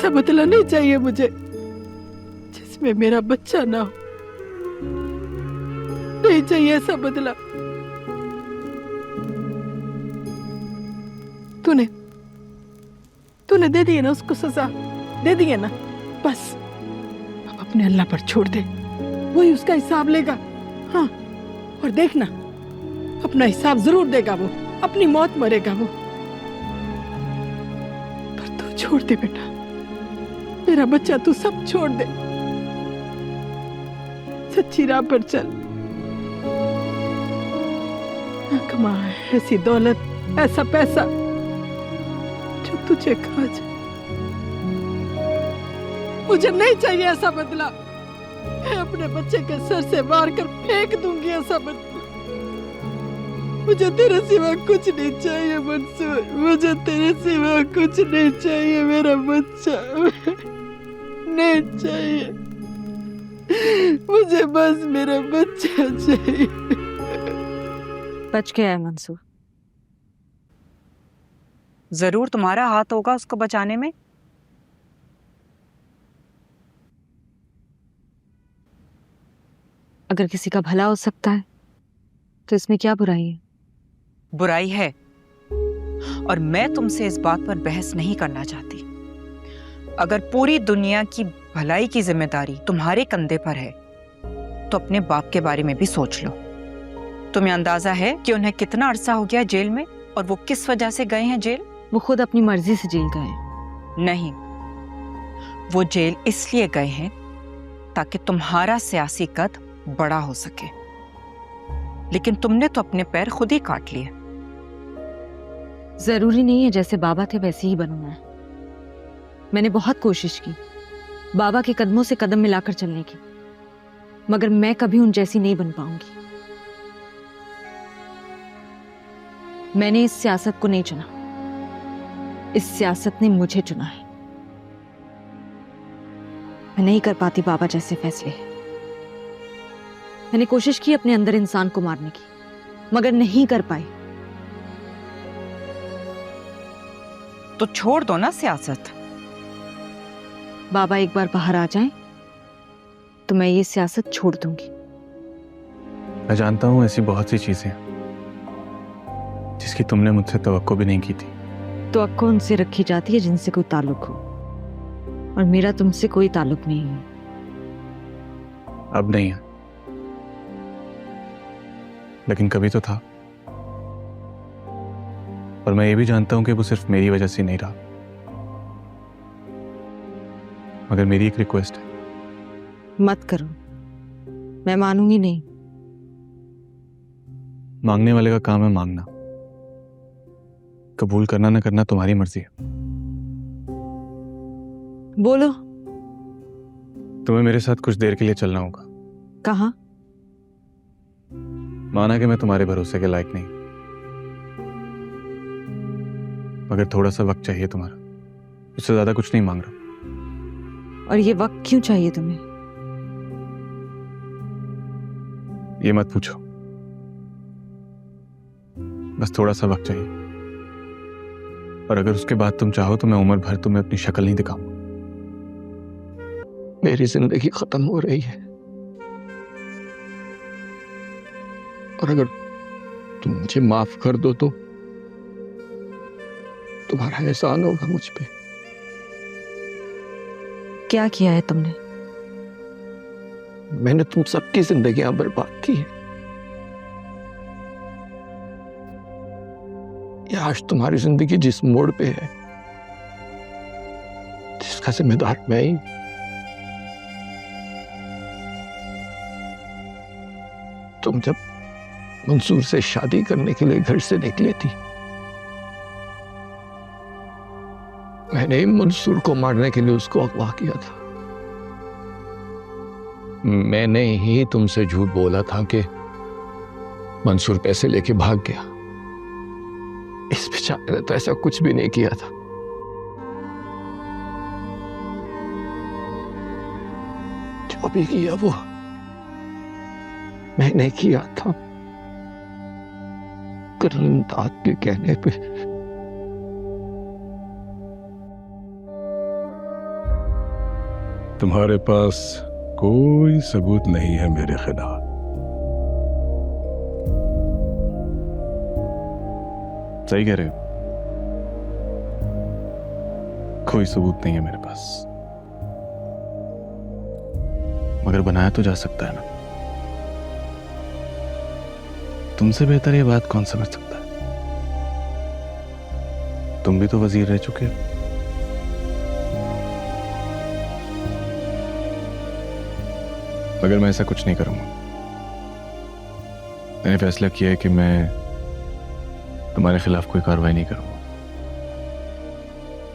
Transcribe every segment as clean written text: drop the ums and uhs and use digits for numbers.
ऐसा बदला नहीं चाहिए मुझे जिसमें मेरा बच्चा ना हो। नहीं चाहिए ऐसा बदला। तूने तूने दे दी है ना उसको सजा, दे दी है ना, बस अब अपने अल्लाह पर छोड़ दे, वही उसका हिसाब लेगा। हाँ, और देखना अपना हिसाब जरूर देगा वो, अपनी मौत मरेगा वो। पर तू छोड़ दे बेटा, मेरा बच्चा, तू सब छोड़ दे, सच्ची राह पर चल। ना कमा ऐसी दौलत, ऐसा पैसा जो तुझे खा जाए। मुझे नहीं चाहिए ऐसा बदला। मैं अपने बच्चे के सर से मार कर फेंक दूंगी ऐसा बदला। मुझे तेरे सिवा कुछ नहीं चाहिए मंसूर, मुझे तेरे सिवा कुछ नहीं चाहिए। मेरा बच्चा नहीं चाहिए, मुझे बस मेरा बच्चा चाहिए। बच गया है मंसूर। जरूर तुम्हारा हाथ होगा उसको बचाने में। अगर किसी का भला हो सकता है तो इसमें क्या बुराई है? बुराई है, और मैं तुमसे इस बात पर बहस नहीं करना चाहती। अगर पूरी दुनिया की भलाई की जिम्मेदारी तुम्हारे कंधे पर है तो अपने बाप के बारे में भी सोच लो। तुम्हें अंदाजा है कि उन्हें कितना अरसा हो गया जेल में, और वो किस वजह से गए हैं जेल? वो खुद अपनी मर्जी से जेल गए। नहीं, वो जेल इसलिए गए हैं ताकि तुम्हारा सियासी कद बड़ा हो सके, लेकिन तुमने तो अपने पैर खुद ही काट लिए। जरूरी नहीं है जैसे बाबा थे वैसे ही बनूं मैं। मैंने बहुत कोशिश की बाबा के कदमों से कदम मिलाकर चलने की, मगर मैं कभी उन जैसी नहीं बन पाऊंगी। मैंने इस सियासत को नहीं चुना, इस सियासत ने मुझे चुना है। मैं नहीं कर पाती बाबा जैसे फैसले। मैंने कोशिश की अपने अंदर इंसान को मारने की, मगर नहीं कर पाई। तो छोड़ दो ना सियासत। बाबा एक बार बाहर आ जाएं तो मैं ये सियासत छोड़ दूंगी। मैं जानता हूं ऐसी बहुत सी चीजें जिसकी तुमने मुझसे तवक्को भी नहीं की थी। तो अक्को उनसे रखी जाती है जिनसे कोई ताल्लुक हो, और मेरा तुमसे कोई ताल्लुक नहीं है। अब नहीं है, लेकिन कभी तो था। और मैं ये भी जानता हूं कि वो सिर्फ मेरी वजह से नहीं रहा। मगर मेरी एक रिक्वेस्ट है। मत करो, मैं मानूंगी नहीं। मांगने वाले का काम है मांगना, कबूल करना ना करना तुम्हारी मर्जी है। बोलो। तुम्हें मेरे साथ कुछ देर के लिए चलना होगा। कहाँ? माना कि मैं तुम्हारे भरोसे के लायक नहीं, मगर थोड़ा सा वक्त चाहिए तुम्हारा, उससे ज्यादा कुछ नहीं मांग रहा। और ये वक्त क्यों चाहिए तुम्हें? ये मत पूछो, बस थोड़ा सा वक्त चाहिए। और अगर उसके बाद तुम चाहो तो मैं उम्र भर तुम्हें अपनी शक्ल नहीं दिखाऊंगा। मेरी जिंदगी खत्म हो रही है, और अगर तुम मुझे माफ कर दो तो तुम्हारा एहसान होगा मुझ पे। क्या किया है तुमने? मैंने तुम सबकी जिंदगियां बर्बाद की है। ये आज तुम्हारी जिंदगी जिस मोड़ पे है, जिसका जिम्मेदार मैं ही। तुम जब मंसूर से शादी करने के लिए घर से निकले थी, मैंने ही मंसूर को मारने के लिए उसको अगवा किया था। मैंने ही तुमसे झूठ बोला था कि मंसूर पैसे लेके भाग गया। इस बेचारे ने तो ऐसा कुछ भी नहीं किया था। जो भी किया वो मैंने किया था, करमदाद के कहने पे। तुम्हारे पास कोई सबूत नहीं है मेरे खिलाफ। सही कह रहे हो, कोई सबूत नहीं है मेरे पास, मगर बनाया तो जा सकता है ना। तुमसे बेहतर ये बात कौन समझ सकता है? तुम भी तो वजीर रह चुके हो। मगर मैं ऐसा कुछ नहीं करूंगा। मैंने फैसला किया है कि मैं तुम्हारे खिलाफ कोई कार्रवाई नहीं करूंगा।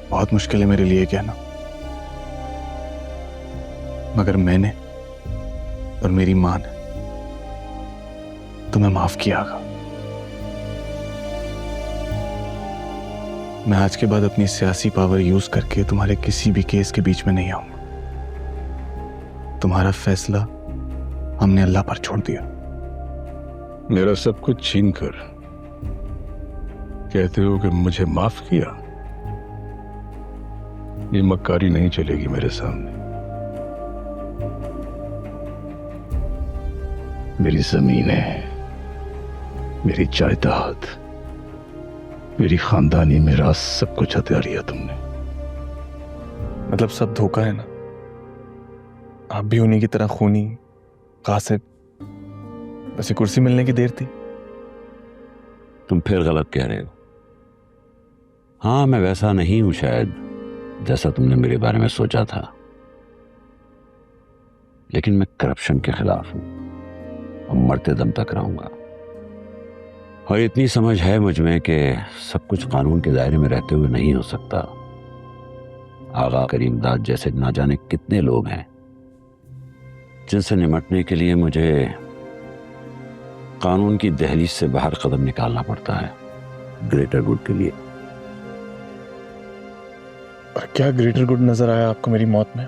बहुत मुश्किल है मेरे लिए कहना, मगर मैंने और मेरी मां ने तुम्हें माफ किया होगा। मैं आज के बाद अपनी सियासी पावर यूज करके तुम्हारे किसी भी केस के बीच में नहीं आऊंगा। तुम्हारा फैसला हमने अल्लाह पर छोड़ दिया। मेरा सब कुछ छीन कर कहते हो कि मुझे माफ किया? ये मक्कारी नहीं चलेगी मेरे सामने। मेरी जमीनें, मेरी जायदाद, मेरी खानदानी मेरा सब कुछ हत्या लिया तुमने। मतलब सब धोखा है ना? आप भी उन्हीं की तरह खूनी, कासिब, बस ये कुर्सी मिलने की देर थी। तुम फिर गलत कह रहे हो। हाँ, मैं वैसा नहीं हूं शायद जैसा तुमने मेरे बारे में सोचा था, लेकिन मैं करप्शन के खिलाफ हूं और मरते दम तक रहूंगा। और इतनी समझ है मुझ में कि सब कुछ कानून के दायरे में रहते हुए नहीं हो सकता। आगा करीमदाद जैसे ना जाने कितने लोग हैं जिनसे निमटने के लिए मुझे कानून की दहलीज से बाहर कदम निकालना पड़ता है, ग्रेटर गुड के लिए। और क्या ग्रेटर गुड नजर आया आपको मेरी मौत में?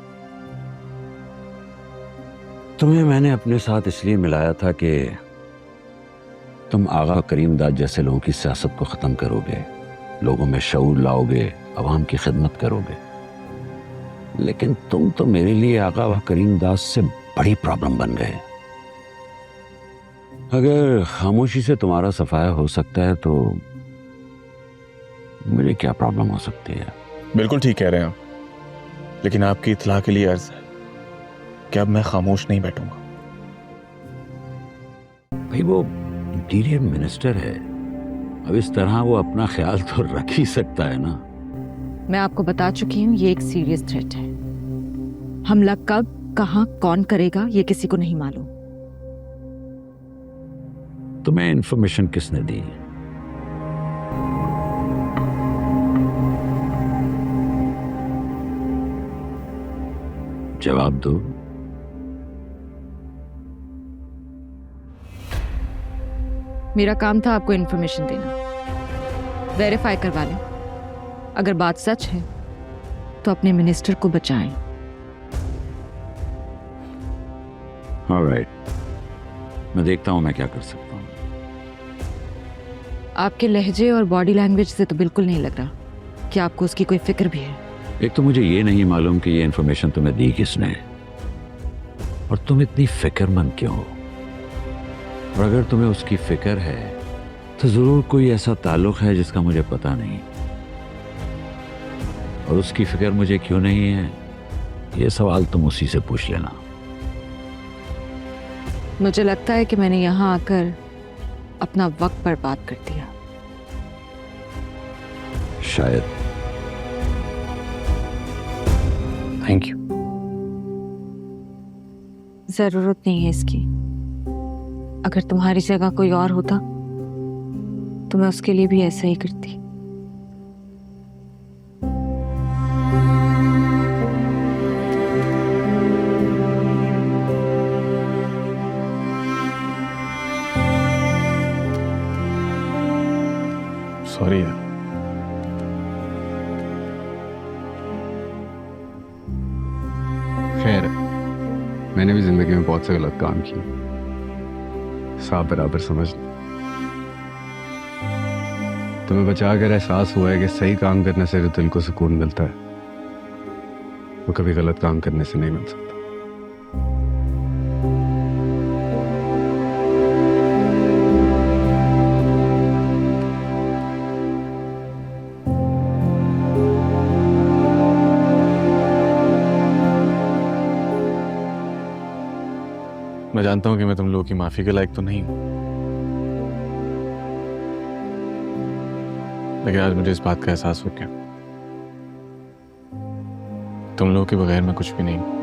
तुम्हें मैंने अपने साथ इसलिए मिलाया था कि तुम आगा करीमदाद जैसे लोगों की सियासत को खत्म करोगे, लोगों में शऊर लाओगे, अवाम की खिदमत करोगे। लेकिन तुम तो मेरे लिए आगा करीमदाद से बड़ी प्रॉब्लम बन गए। अगर खामोशी से तुम्हारा सफाया हो सकता है तो मुझे क्या प्रॉब्लम हो सकती है? बिल्कुल ठीक कह रहे हैं आप, लेकिन आपकी इत्तला के लिए अर्ज है कि अब मैं खामोश नहीं बैठूंगा। भाई, वो इंटीरियर मिनिस्टर है, अब इस तरह वो अपना ख्याल तो रख ही सकता है ना। मैं आपको बता चुकी हूँ ये एक सीरियस थ्रेट है। हमला कब, कहां, कौन करेगा ये किसी को नहीं मालूम। तुम्हें इंफॉर्मेशन किसने दी? जवाब दो। मेरा काम था आपको इन्फॉर्मेशन देना, वेरीफाई करवा लें। अगर बात सच है तो अपने मिनिस्टर को बचाएं। ऑलराइट, मैं देखता हूं मैं क्या कर सकता हूं। आपके लहजे और बॉडी लैंग्वेज से तो बिल्कुल नहीं लग रहा कि आपको उसकी कोई फिक्र भी है। एक तो मुझे ये नहीं मालूम कि ये इंफॉर्मेशन तुम्हें दी किसने, और तुम इतनी फिक्रमंद क्यों हो। और अगर तुम्हें उसकी फिक्र है तो जरूर कोई ऐसा ताल्लुक है जिसका मुझे पता नहीं, और उसकी फिक्र मुझे क्यों नहीं है ये सवाल तुम उसी से पूछ लेना। मुझे लगता है कि मैंने यहां आकर अपना वक्त बर्बाद कर दिया। शायद। Thank you. जरूरत नहीं है इसकी। अगर तुम्हारी जगह कोई और होता तो मैं उसके लिए भी ऐसा ही करती। सॉरी यार। खैर, मैंने भी जिंदगी में बहुत से गलत काम किए, साफ बराबर समझ लो। तुम्हें बचा कर एहसास हुआ है कि सही काम करने से दिल को सुकून मिलता है। वो कभी गलत काम करने से नहीं मिल सकता। मैं जानता हूं कि मैं तुम लोगों की माफी के लायक तो नहीं हूं, लेकिन आज मुझे इस बात का एहसास हो गया, तुम लोगों के बगैर मैं कुछ भी नहीं हूं।